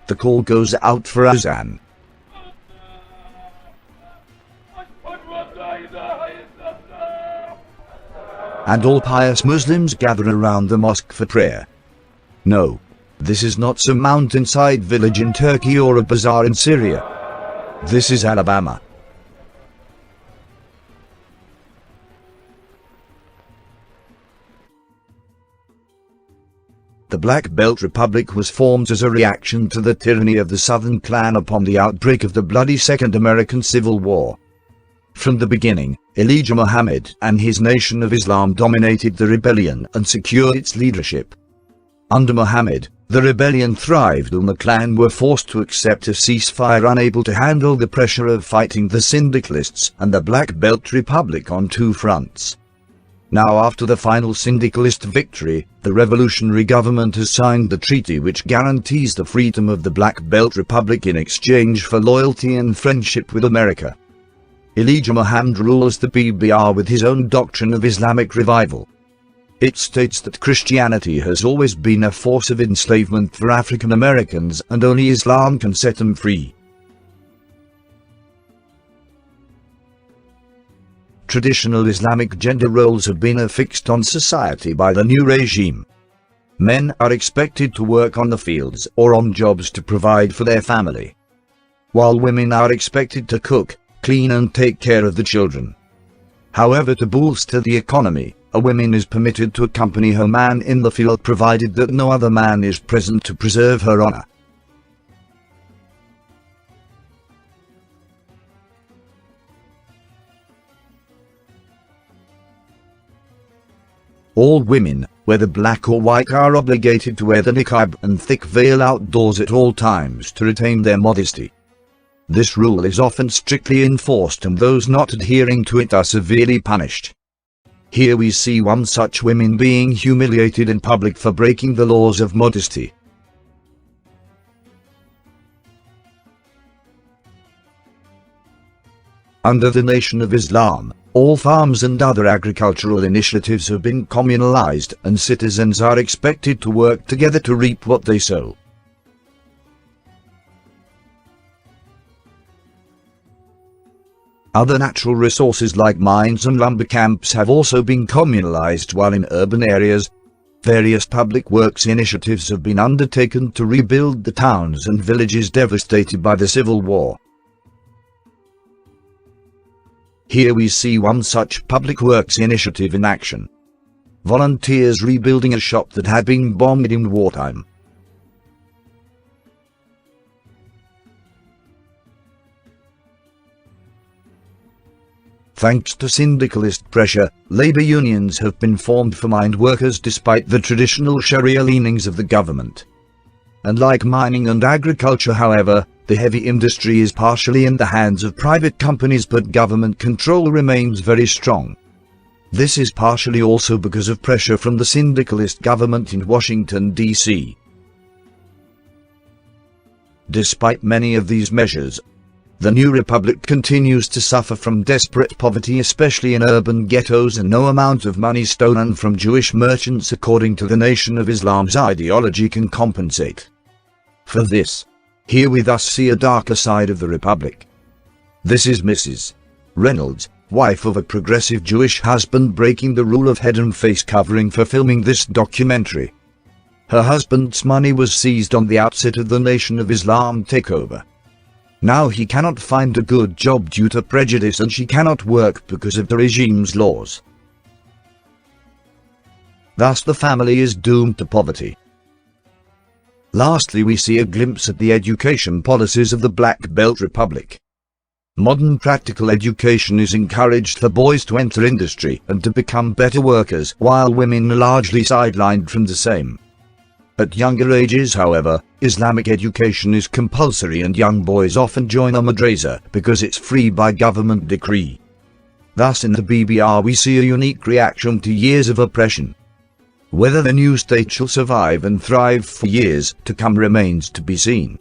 The call goes out for Azan. And all pious Muslims gather around the mosque for prayer. No, this is not some mountainside village in Turkey or a bazaar in Syria. This is Alabama. The Black Belt Republic was formed as a reaction to the tyranny of the Southern Klan upon the outbreak of the bloody Second American Civil War. From the beginning, Elijah Muhammad and his Nation of Islam dominated the rebellion and secured its leadership. Under Muhammad, the rebellion thrived and the Klan were forced to accept a ceasefire, unable to handle the pressure of fighting the Syndicalists and the Black Belt Republic on two fronts. Now, after the final Syndicalist victory, the revolutionary government has signed the treaty which guarantees the freedom of the Black Belt Republic in exchange for loyalty and friendship with America. Elijah Muhammad rules the BBR with his own doctrine of Islamic revival. It states that Christianity has always been a force of enslavement for African Americans and only Islam can set them free. Traditional Islamic gender roles have been affixed on society by the new regime. Men are expected to work on the fields or on jobs to provide for their family, while women are expected to cook, clean and take care of the children. However, to bolster the economy, a woman is permitted to accompany her man in the field provided that no other man is present to preserve her honor. All women, whether black or white, are obligated to wear the niqab and thick veil outdoors at all times to retain their modesty. This rule is often strictly enforced and those not adhering to it are severely punished. Here we see one such woman being humiliated in public for breaking the laws of modesty. Under the Nation of Islam, all farms and other agricultural initiatives have been communalized and citizens are expected to work together to reap what they sow. Other natural resources like mines and lumber camps have also been communalized, while in urban areas, various public works initiatives have been undertaken to rebuild the towns and villages devastated by the Civil War. Here we see one such public works initiative in action. Volunteers rebuilding a shop that had been bombed in wartime. Thanks to syndicalist pressure, labor unions have been formed for mine workers despite the traditional Sharia leanings of the government. Unlike mining and agriculture, however, the heavy industry is partially in the hands of private companies, but government control remains very strong. This is partially also because of pressure from the syndicalist government in Washington, D.C. Despite many of these measures, the new republic continues to suffer from desperate poverty, especially in urban ghettos, and no amount of money stolen from Jewish merchants according to the Nation of Islam's ideology can compensate for this. Here we thus see a darker side of the republic. This is Mrs. Reynolds, wife of a progressive Jewish husband, breaking the rule of head and face covering for filming this documentary. Her husband's money was seized on the outset of the Nation of Islam takeover. Now he cannot find a good job due to prejudice, and she cannot work because of the regime's laws. Thus the family is doomed to poverty. Lastly, we see a glimpse at the education policies of the Black Belt Republic. Modern practical education is encouraged for boys to enter industry and to become better workers, while women are largely sidelined from the same. At younger ages, however, Islamic education is compulsory and young boys often join a madrasa because it's free by government decree. Thus in the BBR we see a unique reaction to years of oppression. Whether the new state shall survive and thrive for years to come remains to be seen.